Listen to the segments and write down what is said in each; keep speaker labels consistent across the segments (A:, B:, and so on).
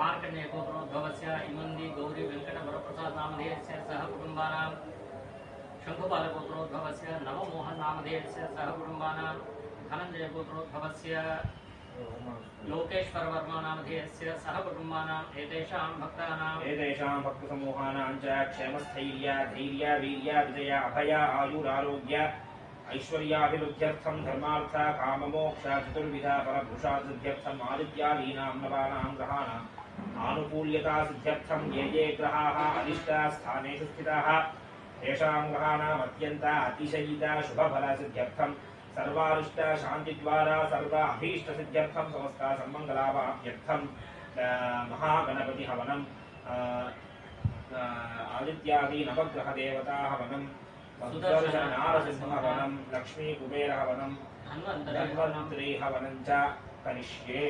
A: मार्कण्डेय गोत्रोद्भवस्य इमन्दी गौरी वेंकट वरप्रसाद नामधेयस्य सह कुटुंबानां शंभुपाल गोत्रोद्भवस्य नवमोहन नामधेयस्य सह कुटुंबानां धनंजय गोत्रोद्भवस्य लोकेश्वर वर्मा नामधेयस्य सह कुटुंबानां एतेषां भक्तसमूहानां च क्षेमस्थैर्य धैर्य वीर्य विजय अभय आयुरारोग्य ऐश्वर्याभिवृद्ध्यर्थं धर्मार्थ काममोक्ष चतुर्विध फलपुरुषार्थं आदित्यादीनां नवानां ग्रहाणां आनुकूल्यता सिद्ध्यर्थं ये ये ग्रहाः अरिष्टस्थानेषु स्थिताः तेषां ग्रहाणाम् अत्यन्त अतिशयित शुभफल सिद्ध्यर्थं सर्वारिष्ट शान्तिद्वारा सर्व अभीष्ट सिद्ध्यर्थं समस्त सन्मङ्गलाभार्थं महागणपति हवनम् आदित्यादि नवग्रह देवता हवनम् सुदर्शन नारसिंह हवनम् लक्ष्मी कुबेर हवनम् धन्वन्तरी हवनं च करिष्ये।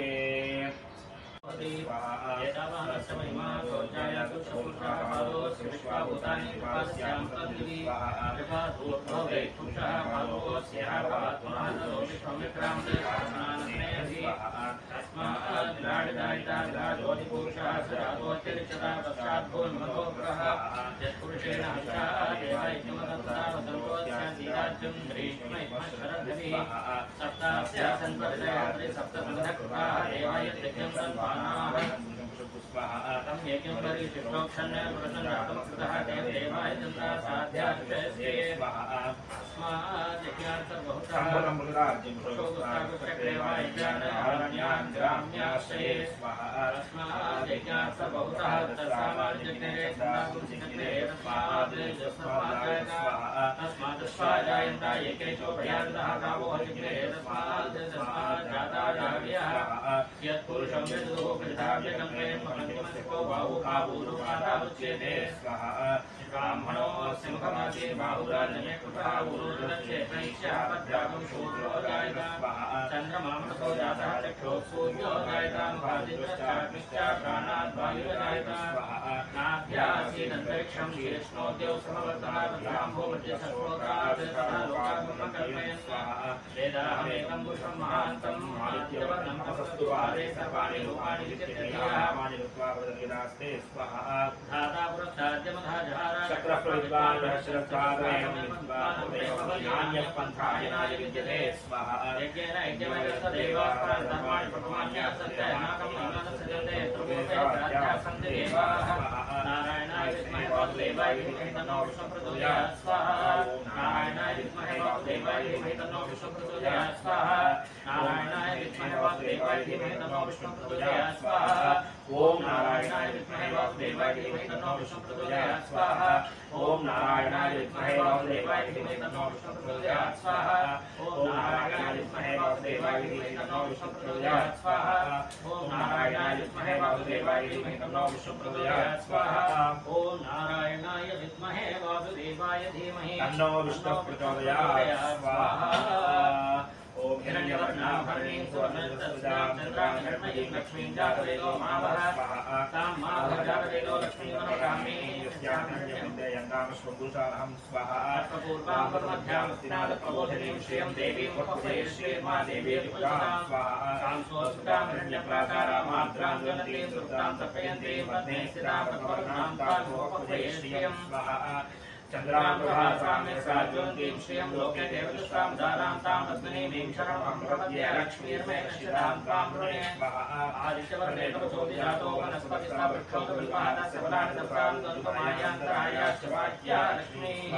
A: ब्राह्मणो सिंहमासी बाहुराजने कृतः उरुदक्षेत्रैश्यापद्रागं शूद्रो जायता चन्द्रमामसो जातः चक्षुः सूर्यो जायता भाजितश्चाग्निश्च प्राणात् वायुः जायता नाभ्यासीदन्तरिक्षं शीर्ष्णोद्यौ समवर्तनावताम्भो मध्यसर्वोत्रात् तथा लोकागमकल्पयन् स्वाहा वेदाहमेकं पुरुषं महान्तम् आदित्यवर्णं तपस्तु वारे सर्वाणि लोकानि विचित्यमानि रुत्वा वदन्ति स्वाहा धाता पुरस्ताद्यमधा जहार चक्रप्रविद्वान् रहस्यस्वादयं नान्यः पन्थायनाय विद्यते स्वाहा यज्ञेन यज्ञमयस्तदेवाः परधर्माणि प्रथमान्याः सत्यानाकं नामसजन्ते ध्रुवोपयाध्याः सन्ति देवाः नारायणाय विद्महे वासुदेवाय धीमहि तन्नो विष्णुः प्रचोदयात् स्वाहा नारायणाय विद्महे वासुदेवाय धीमहि तन्नो विष्णुः प्रचोदयात् स्वाहा नारायणाय विद्महे वासुदेवाय धीमहि तन्नो विष्णुः प्रचोदयात् स्वाहा ओम नारायणाय विद्महे वासुदेवाय धीमहि तन्नो विष्णुः प्रचोदयात् स्वाहा ओम नारायणाय विद्महे वासुदेवाय धीमहि तन्नो विष्णुः प्रचोदयात् स्वाहा ओम नारायणाय विद्महे वासुदेवाय धीमहि तन्नो विष्णुः प्रचोदयात् स्वाहा ओम नारायणाय विद्महे वासुदेवाय धीमहि तन्नो विष्णुः प्रचोदयात् स्वाहा ओम नारायणाय विद्महे वासुदेवाय धीमहि तन्नो विष्णुः प्रचोदयात् स्वाहा ओम हिरण्यवर्णाभरणीं सुवर्णरजतस्यां चन्द्रां हिरण्मयीं लक्ष्मीं जातवेदो मावः तां मावः जातवेदो लक्ष्मीं मनोकामिनीं यस्यां हिरण्यविद्ययन्तामश्वभूषाणहं स्वाहा अर्थपूर्वां परमध्यां स्थिनादप्रबोधिनीं श्रियं देवीं वक्पये श्रीर्मा देवी विपुलां स्वाहा तां स्वस्फुटां हिरण्यप्राकारामार्द्रां गणतीं सुप्तां तर्पयन्तीं पद्मे स्थितां तत्पर्णां तां वक्पये श्रियं स्वाहा चन्द्रां प्रभासां साज्वन्तीं श्रियं लोके देवदुष्टां दारां तां पद्मिनीं शरणं प्रपद्ये लक्ष्मीर्मे नश्यतां तां वृणे आदित्यवर्णे तपसोऽभिजातो वनस्पतिस्था वृक्षोऽतविल्पः तस्य फलानि दत्तां दन्तमायान्तरायाश्च वाक्या लक्ष्मीः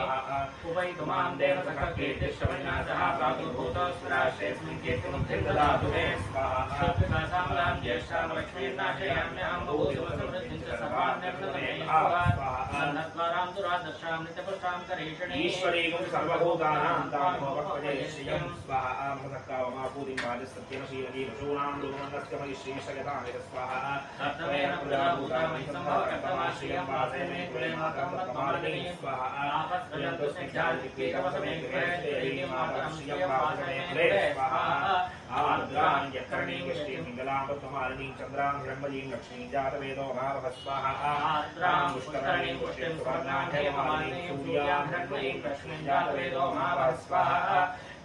A: उपैतु मां देवसखकीर्तिश्रवणिनाथः प्रादुर्भूतस्मिराश्रेऽस्मिन् कीर्तिमुक्तिं ददातु मे स्वाहा शत्रुकासां लां ज्येष्ठां लक्ष्मीर्नाशयाम्यहं बहुसमृद्धिं च सर्वाण्यर्णमे स्वाहा सन्नद्वारां दुरादर्शां नित्यपुष्टां करीषणीं ईश्वरीं सर्वभूतानां तां भवपदे श्रियं
B: स्वाहा महसक्कावमापूतिं वाजस्तत्येन श्रीमती पशूनां लोकमन्दस्य महिश्रीशयतामिह स्वाहा
A: सप्तमेन प्रजाभूतामहि सम्भवकर्तमा श्रियं वासे मे कुले मातरं तत्त्वमालिनी स्वाहा आपस्त्रयन्तु स्निग्धादिक्रीतवसमे गृहे मातरं श्रियं वासे मे कुले स्वाहा आर्द्रां यत्कर्णीं श्रीमङ्गलां पद्ममालिनीं चन्द्रां हिरण्मयीं लक्ष्मीं जातवेदो भावः स्वाहा आर्द्रां पुष्करणीं पुष्टिं सुवर्णां हेममालिनीं सूर्यां हिरण्मयीं लक्ष्मीं जातवेदो भावः स्वाहा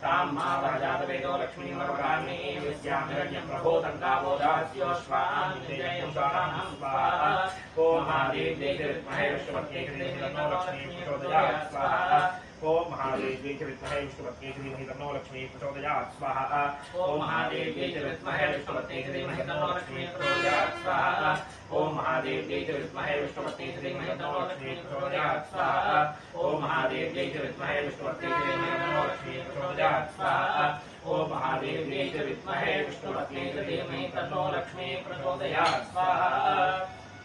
A: तां मावजातवेदो लक्ष्मीं वरकामिनीं विद्यां हिरण्यं प्रभोदङ्गावोदास्योश्वां नित्यं स्वाहां स्वाहा ॐ महादेव्यै विद्महे विष्णुपत्न्यै धीमहि तन्नो लक्ष्मीः प्रचोदयात् स्वाहा ॐ महादेव्यै विद्महे विष्णुपत्न्यै धीमहि तन्नो लक्ष्मीः प्रचोदयात् स्वाहा ॐ महादेव्यै विद्महे विष्णुपत्न्यै धीमहि तन्नो लक्ष्मीः प्रचोदयात् स्वाहा ॐ महादेव्यै विद्महे विष्णुपत्न्यै धीमहि तन्नो लक्ष्मीः प्रचोदयात् स्वाहा ॐ महादेव्यै विद्महे विष्णुपत्न्यै धीमहि तन्नो लक्ष्मीः प्रचोदयात् स्वाहा ॐ महादेव्यै विद्महे विष्णुपत्न्यै धीमहि तन्नो लक्ष्मीः प्रचोदयात् स्वाहा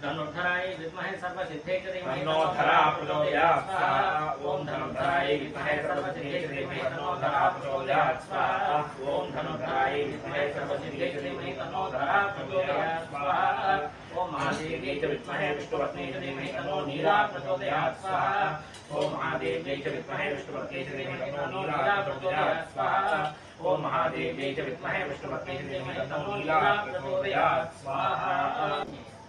A: धनुर्धराय विद्महे सर्वसिद्धे च धीमहि तन्नो धरा प्रचोदयात् स्वाहा ॐ धनुर्धराय विद्महे सर्वसिद्धे च धीमहि तन्नो धरा प्रचोदयात् स्वाहा ॐ धनुर्धराय विद्महे सर्वसिद्धे च धीमहि तन्नो धरा प्रचोदयात् स्वाहा ॐ महादेव्यै च विद्महे विष्णुपत्न्यै च धीमहि तन्नो नीला प्रचोदयात् स्वाहा ॐ महादेव्यै च विद्महे विष्णुपत्न्यै च धीमहि तन्नो नीला प्रचोदयात् स्वाहा ॐ महादेव्यै च विद्महे विष्णुपत्न्यै च धीमहि तन्नो नीला प्रचोदयात् स्वाहा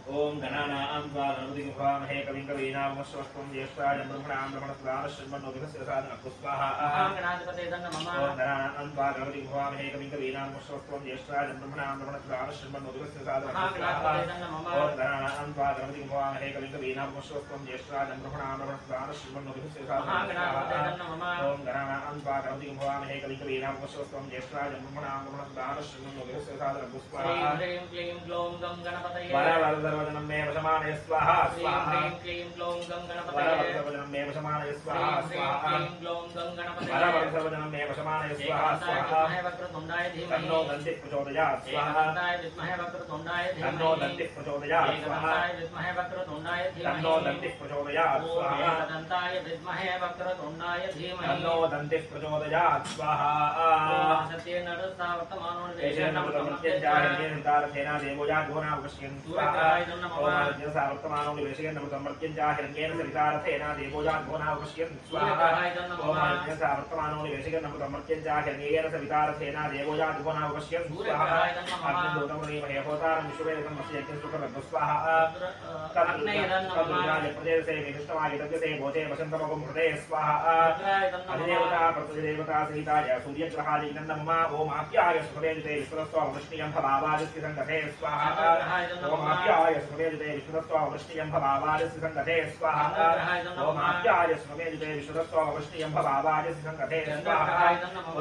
A: ओम गणानां त्वा गणपतिं भवामहे कविं कवीनामुपमश्रवस्त्वं ज्येष्ठाय ब्रह्मणां ब्रह्मणस्पदानश्रवन्नोतिभस्य स्वाहा गणाधिपते नमः
B: ओम गणानां त्वा गणपतिं भवामहे कविं कवीनामुपमश्रवस्त्वं ज्येष्ठाय ब्रह्मणां ब्रह्मणस्पदानश्रवन्नोतिभस्य स्वाहा ओम गणानां त्वा गणपतिं भवामहे कविं कवीनामुपमश्रवस्त्वं ज्येष्ठाय ब्रह्मणां ब्रह्मणस्पदानश्रवन्नोतिभस्य स्वाहा ओम गणानां त्वा गणपतिं भवामहे कविं कवीनामुपमश्रवस्त्वं ज्येष्ठाय ब्रह्मणां ब्रह्मणस्पदानश्रवन्नोतिभस्य स्वाहा
A: ह्रीं क्लीं ग्लौं गं गणपतये
B: वरवरदवदनं मे वशमानय स्वाहा स्वाहा
A: क्लीं ग्लौं गं गणपतये
B: वरवरदवदनं मे वशमानय स्वाहा स्वाहा
A: क्लीं ग्लौं गं गणपतये
B: वरवरदवदनं मे वशमानय स्वाहा स्वाहा
A: विद्महे वक्रतुण्डाय धीमहि
B: तन्नो दन्तिः प्रचोदयात् स्वाहा
A: एकदन्ताय विद्महे वक्रतुण्डाय धीमहि
B: तन्नो दन्तिः प्रचोदयात् स्वाहा
A: एकदन्ताय विद्महे वक्रतुण्डाय धीमहि
B: तन्नो दन्तिः प्रचोदयात् स्वाहा
A: एकदन्ताय विद्महे वक्रतुण्डाय धीमहि
B: तन्नो दन्तिः प्रचोदयात् स्वाहा
A: सत्येन वर्तमानो
B: तेषेण मृतमर्त्यञ्चाहिरण्येन देवोजाद्भुवनावपश्यन् स्वाहा ओम वर्तमानो निवेशयन् मृतमर्त्यञ्चाहिरण्येन सवितारथेन देवोजाद्भुवनावपश्यन् स्वाहा ओम वर्तमानो निवेशयन् मृतमर्त्यञ्चाहिरण्येन सवितारथेन देवोजाद्भुवनावपश्यन् स्वाहा अग्निदूतमुनिमहे होतारं विश्ववेदं मस्यैक्यं सुखरद् स्वाहा तद्रुद्राय प्रदेशे विष्णवाय तद्यसे भोजे वसन्तमगुं हृदये स्वाहा अधिदेवता प्रतिदेवता सहिताय सूर्यग्रहाय नमः ओम आप्याय सुखवेदिते विश्वस्वावृष्टियं भवावादिस्य संगते स्वाहा ओम आप्याय सुखवेदिते विश्वस्वावृष्टियं भवावादिस्य संगते स्वाहा ओम आप्याय सुखवेदिते विश्वस्वावृष्टियं भवावादिस्य संगते स्वाहा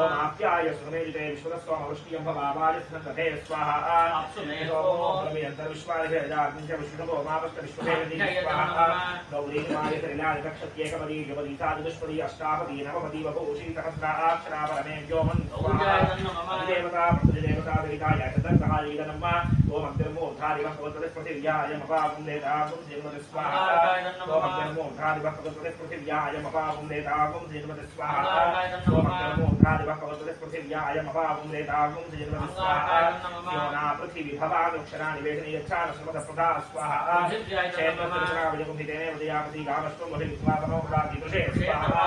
B: ओम आप्याय सुखवेदिते विश्वस्वावृष्टियं भवावादिस्य संगते स्वाहा ओम प्रवियन्तर विश्वादिजाग्निञ्च विश्वतो मावस्त विश्ववेदी स्वाहा गौरीमाय त्रिलाय दक्षत्येकपदी युवती साधुष्पदी अष्टापदी नवपदी वपुषी सहस्राक्षरा परमे व्योमन् स्वाहा देवता प्रतिदेवता विकाय चतुर्ग्रहाय नमः ओम अग्निर्मूर्धादिवः भगवत्पृथिव्याय मपावं देतावं श्रीमते स्वाहा ओम अग्निर्मूर्धादिवः भगवत्पृथिव्याय मपावं देतावं श्रीमते स्वाहा ओम अग्निर्मूर्धादिवः भगवत्पृथिव्याय मपावं देतावं श्रीमते स्वाहा योना पृथिवी भवानुक्षरा निवेशने यच्छान श्रीमतप्रदा स्वाहा क्षेत्रश्रावजकुंभितेने वदयापति गावस्त्वं महित्वापनो भवादिदृशे स्वाहा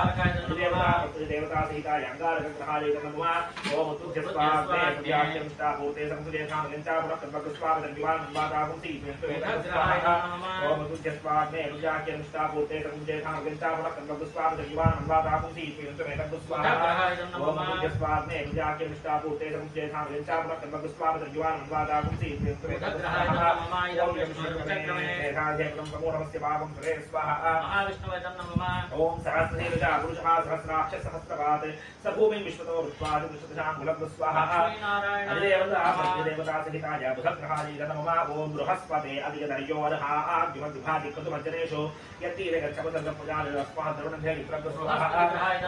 B: देवता प्रतिदेवता सहिताय अंगारकग्रहाय नमः ओम तुभ्यस्वाग्ने प्रत्याख्यं स्तापूर्ते संसुदेशां गञ्चापुरः विवान वादागुंसी स्वाहा ओम तुभ्यस्वाग्ने प्रत्याख्यं स्तापूर्ते संसुदेशां गञ्चापुरः विवान वादागुंसी स्वाहा ओम तुभ्यस्वाग्ने प्रत्याख्यं स्तापूर्ते संसुदेशां गञ्चापुरः विवान वादागुंसी स्वाहा ओम यज्ञेशाध्यं प्रमोढमस्य पावं सुरे स्वाहा
A: महाविष्णवे नमः
B: ओम सहस्रशीर्षा पुरुषः सहस्राक्ष सहस्रपात् स भूमिं विश्वतो वृत्वादि दृष्टदशां गुलब्ध स्वाहा अधिदेवता प्रतिदेवता सहिताय बृहद्ग्रहाय नमः ओम बृहस्पते अधिगदर्योरः आद्युमद्विभाति कृतुमज्जनेषु यत्तीरे गच्छपसर्गपूजास्माः तरुणन्धे विप्रस्वाहा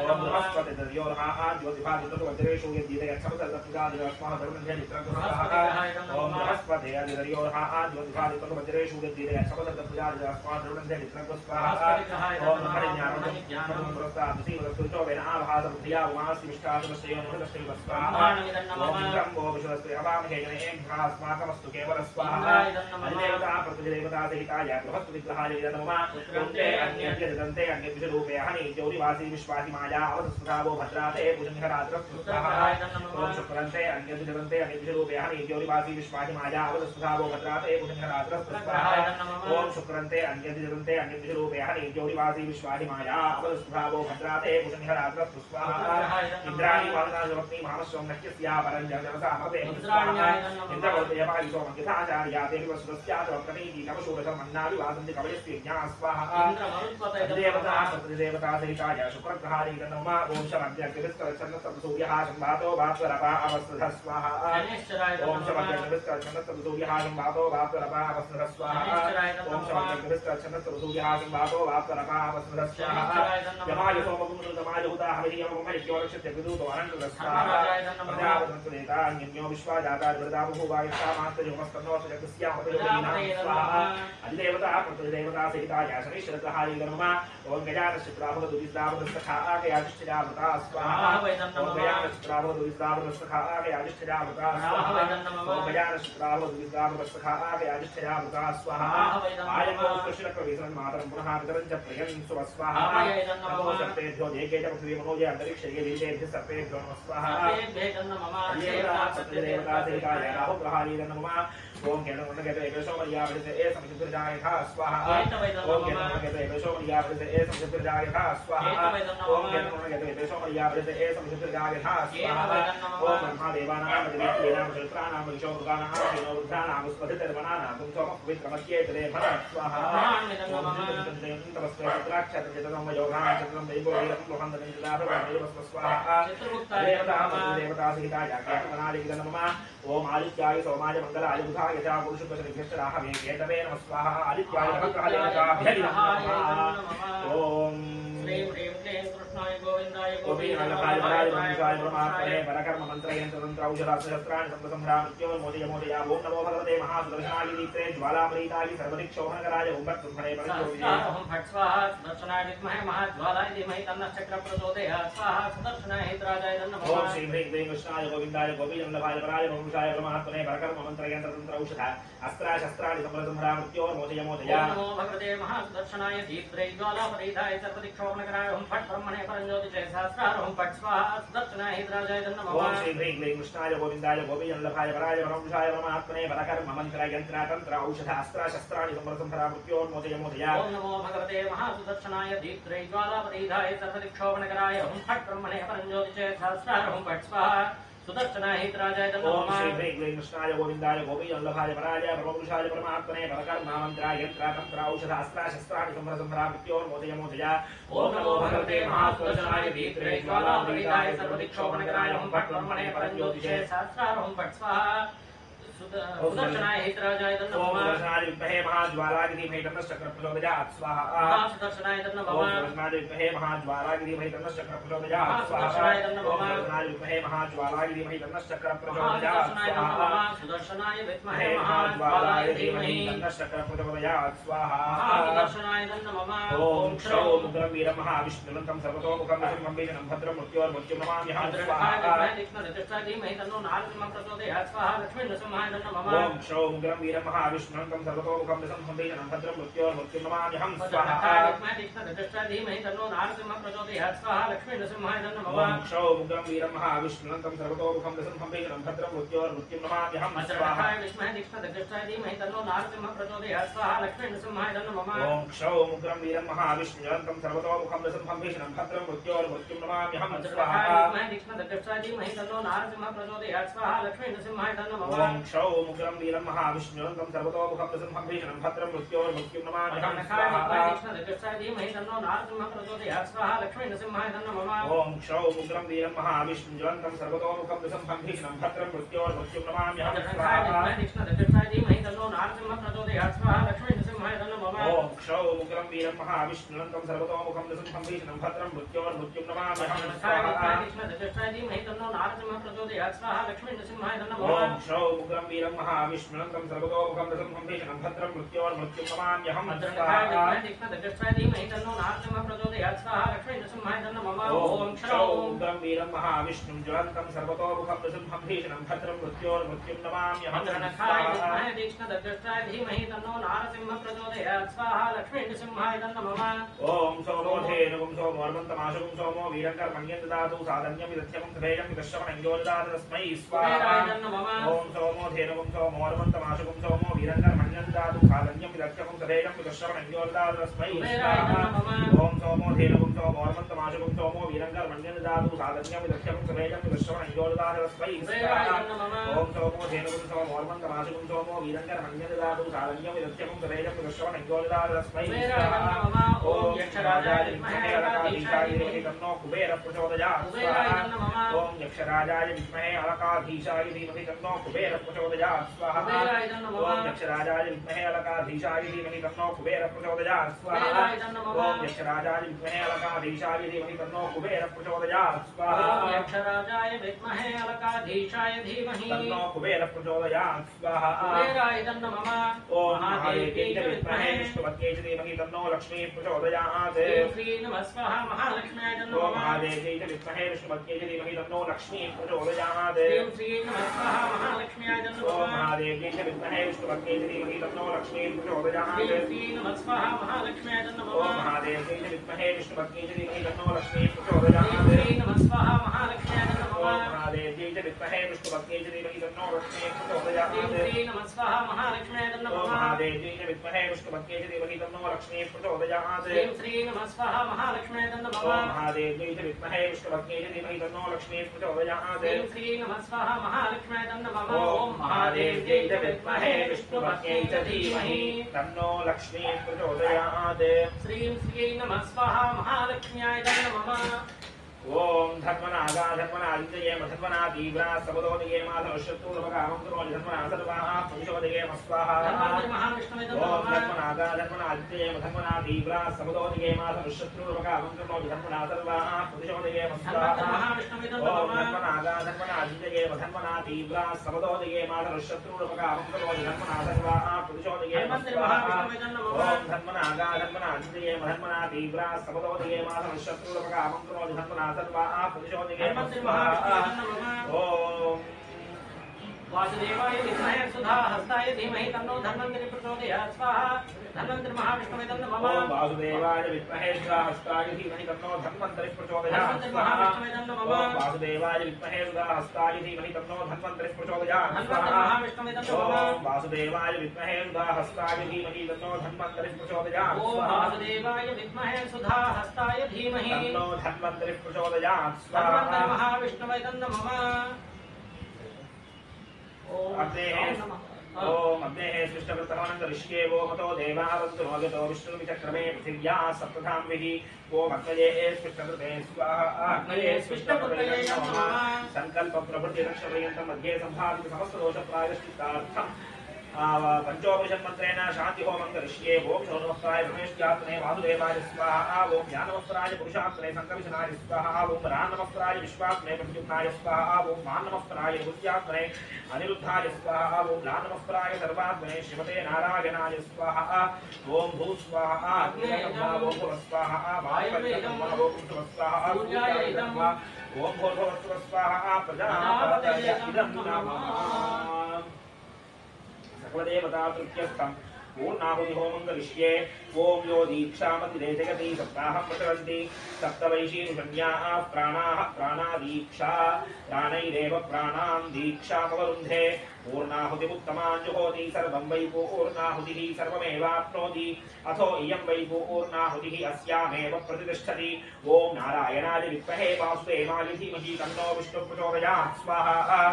B: ओम बृहस्पतिर्योरः आद्युमद्विभाति कृतुमज्जनेषु यत्तीरे गच्छपसर्गपूजास्माः तरुणन्धे विप्रस्वाहा ओम बृहस्पति अधिगदर्योरः आद्युमद्विभाति कृतुमज्जनेषु यत्तीरे गच्छपसर्गपूजास्माः तरुणन्धे विप्रस्वाहा ओम हरिज्ञानं पुरस्तादुसीवस्तुचो वेनाभासबुद्धिया उमास्ति विष्टादुश्रेयोनुदश्रेयस्वाहा ओम ब्रह्मो विश्वस्ते अवामहे जनेभ्यास्माकमस्तु केवलस्वाहा अधिदेवता प्रतिदेवता सहिताय बृहस्पतिग्रहाय नमः ओंते अन्यद्यदन्ते अन्यद्विषरूपे हनि ज्योतिवासी विश्वासी माया अवसुधावो भद्राते पूजनिहराद्रस्वाहा ओम शुक्रन्ते अन्यद्यदन्ते अन्यद्विषरूपे हनि ज्योतिवासी विश्वासी माया अवसुधावो भद्राते पूजनिहराद्रस्वाहा ओम शुक्रन्ते अन्यद्यदन्ते अन्यद्विषरूपे हनि ज्योतिवासी विश्वासी माया अवसुधावो भद्राते पूजनिहराद्रस्वाहा इंद्राणि वाहनाजवत्नि महामस्वं नह्यस्या परञ्जनसा मते इंद्रवल्पयपाहि सोमकिताचार्याते विवस्वस्यात वक्रमीति नवशोडशमन्नादि वासन्ति कवयस्ति ज्ञास्वाहा देवता प्रतिदेवता सहिताय शुक्रग्रहाय नमः ओम शमद्यग्रविस्करच्छन्दस्तसूर्यः संवातो वात्वरपा अवस्तुतः स्वाहा ओम शमद्यग्रविस्करच्छन्दस्तसूर्यः संवातो वात्वरपा अवस्तुतः स्वाहा ओम शमद्यग्रविस्करच्छन्दस्तसूर्यः संवातो वात्वरपा अवस्तुतः स्वाहा यमाय सोमगुणमाय हुता हविर्यममरिक्योरक्षत्य विदूतो अनन्तः स्वाहा प्रजावतन्त्रदेता अन्यो विश्वाजाता स्वाहा अधिदेवता प्रतिदेवता सहिताय शनिश्चरग्रहाय नमः ओम गजानश्चित्राभगदुदिस्रावदस्तखाकयाधिष्ठिरावृता स्वाहा ओम गजानश्चित्राभगदुदिस्रावदस्तखाकयाधिष्ठिरावृता स्वाहा ओम गजानश्चित्राभगदुदिस्रावदस्तखाकयाधिष्ठिरावृता स्वाहा आयको कृष्णकविसन् मातरं पुनः वितरं च प्रियं स्वाहा नमो सर्पेभ्यो देके च पृथ्वी मनोजे अन्तरिक्षे देशेभ्यः सर्पेभ्यो नमः स्वाहा देवता प्रतिदेवता सहिताय राहुग्रहाय नमः ओम केनोनगते एकशोमर्यावृते ए समितिर्जायथा स्वाहा ओम केनोनगते एकशोमर्यावृते ए समितिर्जायथा स्वाहा ओम केनोनगते एकशोमर्यावृते ए समितिर्जायथा स्वाहा ओम ब्रह्मदेवानां देवीनां चरित्राणां विशोमगानां विनोरुद्राणां स्पतिर्वनानां तुमसोम पवित्रमस्ये तदे मन स्वाहा ओम तमस्ते रुद्राक्षतजतनं योगां चतुरं दैवोयं मोहन्दनं जलाभवं स्वाहा देवता देवता सहिताय कामनादि नमः ओम आदित्याय सोमाय मंगलाय बुधाय च पुरुषुपशनिभ्यश्चराहवे केतवे नमः स्वाहा आदित्याय नमः ओम श्रीं ह्रीं क्लीं कृष्णाय गोविन्दाय गोपीनाथाय वराय वंशाय परमात्मने परकर्म मंत्रयन्त्र तंत्र औषधासहस्राणि संप्रसंभ्रामृत्यो मोदय मोदय ओम नमो भगवते महासुदर्शनाय दीप्ते ज्वालामरीताय सर्वदिक्षोभनकराय ओम ब्रह्मणे परमज्योतिः
A: ओम फट् स्वाहा सुदर्शनाय विद्महे महाज्वालाय धीमहि तन्नः चक्रः प्रचोदयात् स्वाहा सुदर्शनाय हितराजाय नमः
B: ओम श्रीं ह्रीं क्लीं कृष्णाय गोविन्दाय गोपीनाथाय वराय वंशाय परमात्मने परकर्म मंत्रयन्त्र तंत्र औषधा अस्त्राशस्त्राणि संप्रसंभ्रामृत्यो मोदय मोदय
A: ओम नमो भगवते महासुदर्शनाय दीप्ते ज्वालामरीताय सर्वदिक्षोभनकराय ओम फट् ब्रह्मणे परमज्योतिषे सहस्रार ओम फट् स्वाहा सुदर्शनाय हितराजाय नमः
B: ओम श्रीं ह्रीं क्लीं कृष्णाय गोविन्दाय गोपीनाथाय वराय वंशाय परमात्मने परकर्म मंत्रयन्त्र तंत्र औषधा अस्त्राशस्त्राणि संप्रसंभ्रामृत्यो मोदय मोदय
A: ओम नमो भगवते महासुदर्शनाय दीप्ते ज्वालामरीताय सर्वदिक्षोभनकराय ओम फट् ब्रह्मणे परमज्योतिषे सहस्रार ओम फट् स्वाहा सुदर्शनाय हितराजाय नमः
B: ओम श्री ह्रीं क्लीं कृष्णाय गोविन्दाय गोपीवल्लभाय वराय परमपुरुषाय परमात्मने परकर्ममन्त्रायन्त्र तंत्र औषध अस्त्राशस्त्राणि संप्रसंभ्रामृत्यो मोदय मोदय ओम नमो भगवते महासुदर्शनाय दीप्ते ज्वालामरीताय सर्वदिक्षोभनकराय ओम फट् ब्रह्मणे परमज्योतिषे सहस्रार ओम फट् स्वाहा सुदर्शनाय हितराजाय नमः ओम सुदर्शनाय विद्महे महाज्वालाग्निमहे तन्नश्चक्रः प्रचोदयात् स्वाहा
A: सुदर्शनाय नमः
B: ओम सुदर्शनाय विद्महे महाज्वालाग्निमहे तन्नश्चक्रः प्रचोदयात् स्वाहा
A: सुदर्शनाय नमः
B: ओम सुदर्शनाय विद्महे महाज्वालाग्निमहे तन्नश्चक्रः प्रचोदयात् स्वाहा
A: सुदर्शनाय विद्महे
B: महाज्वालाग्निमहे तन्नश्चक्रः प्रचोदयात् स्वाहा
A: सुदर्शनाय नमः
B: ओम क्षौम उग्रं वीरं महाविष्णुवन्तं सर्वतोमुखं नृसिंहं भीषणं भद्रं मृत्योर्मृत्युं नमाम्यहं स्वाहा ओम क्षौम उग्रं वीरं महाविष्णुवन्तं सर्वतोमुखं नृसिंहं भीषणं भद्रं मृत्योर्मृत्युं नमाम्यहं स्वाहा ओम क्षौम उग्रं वीरं महाविष्णुवन्तं सर्वतोमुखं नृसिंहं भीषणं भद्रं मृत्योर्मृत्युं नमाम्यहं स्वाहा ओम क्षौम उग्रं वीरं महाविष्णुवन्तं सर्वतोमुखं नृसिंहं भीषणं भद्रं मृत्योर्मृत्युं नमाम्यहं स्वाहा ओम क्षौम क्षौ मुग्रं वीरं महाविष्णुरन्तं सर्वतोमुखं नृसिंहं भीषणं भद्रं मृत्योर्मृत्युं नमाम्यहं ॐ क्षौ मुग्रं वीरं महाविष्णुरन्तं सर्वतोमुखं नृसिंहं भीषणं भद्रं मृत्योर्मृत्युं नमाम्यहं ॐ क्षौ मुग्रं वीरं महाविष्णुरन्तं सर्वतोमुखं नृसिंहं भीषणं भद्रं मृत्योर्मृत्युं नमाम्यहं ॐ क्षौ मुग्रं वीरं महाविष्णुरन्तं सर्वतोमुखं नृसिंहं भीषणं भद्रं मृत्योर्मृत्युं नमाम्यहं ॐ क्षौ मुग्रं वीरं महाविष्णुं ज्वलन्तं सर्वतोमुखं नृसिंहं भीषणं भद्रं मृत्योर्मृत्युं नमाम्यहं ॐ सोमोधेनुगुं सोमोर्मन्तमाशुगुं सोमो वीरङ्कर्मण्यं ददातु साधन्यं विदध्यमं तथेयं विदश्रवणं ददातु तस्मै स्वाहा ॐ सोमोधेनुगुं सोमोर्मन्तमाशुगुं सोमो वीरङ्कर्मण्यं ददातु साधन्यं विदध्यमं तथेयं विदश्रवणं ददातु तस्मै स्वाहा ॐ सोमोधेनुगुं सोमोर्मन्तमाशुगुं सोमो वीरङ्कर्मण्यं ददातु साधन्यं विदध्यमं तथेयं विदश्रवणं ददातु तस्मै स्वाहा ॐ सोमोधेनुगुं सोमोर्मन्तमाशुगुं सोमो वीरङ्कर्मण्यं ददातु साधन्यं विदध्यमं तथेयं विदश्रवणं ददातु तस्मै स्वाहा ॐ यक्षराजाय विद्महे अलकाधीशाय धीमहि तन्नो कुबेरः प्रचोदयात् स्वाहा ॐ यक्षराजाय विद्महे अलकाधीशाय धीमहि तन्नो कुबेरः प्रचोदयात् स्वाहा ॐ यक्षराजाय विद्महे अलकाधीशाय धीमहि तन्नो कुबेरः प्रचोदयात् स्वाहा ॐ यक्षराजाय विद्महे अलकाधीशाय धीमहि तन्नो कुबेरः प्रचोदयात् स्वाहा
A: यक्षराजाय विद्महे अलकाधीशाय धीमहि
B: तन्नो कुबेरः प्रचोदयात् स्वाहा ॐ महादेव्यै च विद्महे विष्णुपत्न्यै च धीमहि तन्नो लक्ष्मी प्रचोदयात्
A: श्री नमः स्वाहा महालक्ष्म्याय नमः
B: ॐ महादेव्यै च विद्महे विष्णुपत्न्यै च धीमहि तन्नो लक्ष्मी प्रचोदयात्
A: श्री नमः स्वाहा महालक्ष्म्याय नमः
B: ॐ महादेव्यै च विद्महे विष्णुपत्न्यै च धीमहि तन्नो लक्ष्मी प्रचोदयात्
A: श्री नमः स्वाहा महालक्ष्म्याय नमः
B: ॐ महादेव्यै च विद्महे विष्णुपत्न्यै च धीमहि तन्नो लक्ष्मी प्रचोदयात्
A: श्री नमः स्वाहा महालक्ष्म्याय नमः
B: ॐ महादेव्यै च विद्महे विष्णुपत्न्यै च धीमहि तन्नो लक्ष्मी प्रचोदयात्
A: श्री नमः स्वाहा महालक्ष्म्याय नमः
B: ॐ महादेव्यै च विद्महे विष्णुपत्न्यै च धीमहि तन्नो लक्ष्मी प्रचोदयात्
A: श्री नमः स्वाहा महालक्ष्म्याय नमः
B: ॐ महादेव्यै च विद्महे विष्णुपत्न्यै च धीमहि तन्नो लक्ष्मी प्रचोदयात्
A: श्री नमः स्वाहा महालक्ष्म्याय नमः
B: ॐ महादेव्यै च विद्महे विष्णुपत्न्यै च धीमहि तन्नो लक्ष्मी प्रचोदयात्
A: श्री नमः स्वाहा महालक्ष्म्याय नमः
B: ओम धर्मनागा धर्मनादित्ये मधर्मना तीव्रा सबदोदिये माधवशत्रुरवकामं करोमि धर्मना सर्वाः पुरुषोदिये स्वाहा ओम धर्मनागा धर्मनादित्ये मधर्मना तीव्रा सबदोदिये माधवशत्रुरवकामं करोमि धर्मना सर्वाः पुरुषोदिये स्वाहा ओम धर्मनागा धर्मनादित्ये मधर्मना तीव्रा सबदोदिये माधवशत्रुरवकामं करोमि धर्मना सर्वाः पुरुषोदिये स्वाहा ओम धर्मनागा धर्मनादित्ये मधर्मना तीव्रा सबदोदिये माधवशत्रुरवकामं करोमि धर्मना सर्वाः पुरुषोदिगे ओम
A: वासुदेवाय विद्महे सुधा हस्ताय धीमहि तन्नो धन्वन्तरि प्रचोदयात् स्वाहा धन्वन्तरि महाविष्णवे नमः
B: ओम वासुदेवाय विद्महे सुधा हस्ताय धीमहि तन्नो धन्वन्तरि प्रचोदयात् स्वाहा ओम वासुदेवाय विद्महे सुधा हस्ताय धीमहि तन्नो धन्वन्तरि प्रचोदयात् स्वाहा ओम वासुदेवाय विद्महे सुधा हस्ताय धीमहि तन्नो धन्वन्तरि प्रचोदयात्
A: ओम वासुदेवाय विद्महे सुधा हस्ताय धीमहि
B: तन्नो धन्वन्तरि प्रचोदयात् स्वाहा
A: धन्वन्तरि महाविष्णवे नमः
B: ओम अग्नेः सृष्टवृत्तमानन्दऋष्ये वो मतो देवावन्तु नोगतो विष्णुविचक्रमे पृथिव्या सप्तधाम्भिः ओम अग्नये सृष्टकृते स्वाहा अग्नये सृष्टकृते नमः सङ्कल्पप्रभृतिरक्षपर्यन्तं मध्ये सम्भावित समस्तदोषप्रायश्चित्तार्थम् पंचोपनिषन्मन्त्रेण शान्ति होमं करिष्ये ओम शोणवस्त्राय रमेश्यात्मने वासुदेवाय स्वाहा ओम ज्ञानवस्त्राय पुरुषात्मने संकर्षणाय स्वाहा ओम रान्नवस्त्राय विश्वात्मने प्रद्युम्नाय स्वाहा ओम मान्नवस्त्राय भूत्यात्मने अनिरुद्धाय स्वाहा ओम लान्नवस्त्राय सर्वात्मने श्रीमते नारायणाय स्वाहा ओम भू स्वाहा अग्निर्ब्रह्मा ओम भुवस्वाहा वायुर्ब्रह्मा ओम भुवस्वाहा सूर्याय ओम भूर्भुवस्वाहा प्रजापतये इदं नमः सकलदेवता तृतीयस्थं पूर्णाहुति होमं करिष्ये ओम यो दीक्षामतिरेजयति सप्ताहं प्रचलन्ति सप्तवैशीनुषण्याः प्राणाः प्राणादीक्षा प्राणैरेव प्राणां दीक्षामवरुन्धे पूर्णाहुतिमुत्तमां जुहोति सर्वं वै पूर्णाहुतिः सर्वमेवाप्नोति अथो इयं वै पूर्णाहुतिः अस्यामेव प्रतिष्ठति ओम नारायणाय विद्महे वासुदेवाय धीमहि तन्नो विष्णुः प्रचोदयात् स्वाहा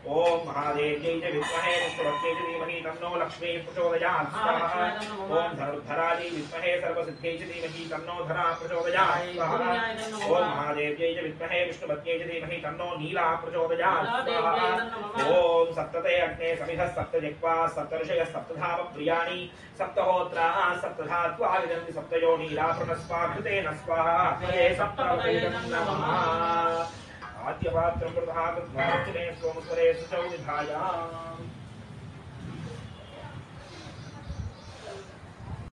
B: ओम महादेव्यै च विद्महे विष्णुपत्न्यै च धीमहि तन्नो लक्ष्मी प्रचोदयात् स्वाहा ओम धनुर्धरायै विद्महे सर्वसिद्ध्यै च धीमहि तन्नो धरा प्रचोदयात् स्वाहा ओम महादेव्यै च विद्महे विष्णुपत्न्यै च धीमहि तन्नो नीला प्रचोदयात् स्वाहा ओम सप्तते अग्ने समिधः सप्तजिह्वा सप्तऋषयः सप्तधाम प्रियाणि सप्तहोत्राः सप्तधात्वा विदन्ति सप्तयोनीला प्रणस्वाकृतेन स्वाहा सप्तपदये नमः आद्यपात्रं प्रधातद्वारचने सोमस्वरे सुचौ निधाय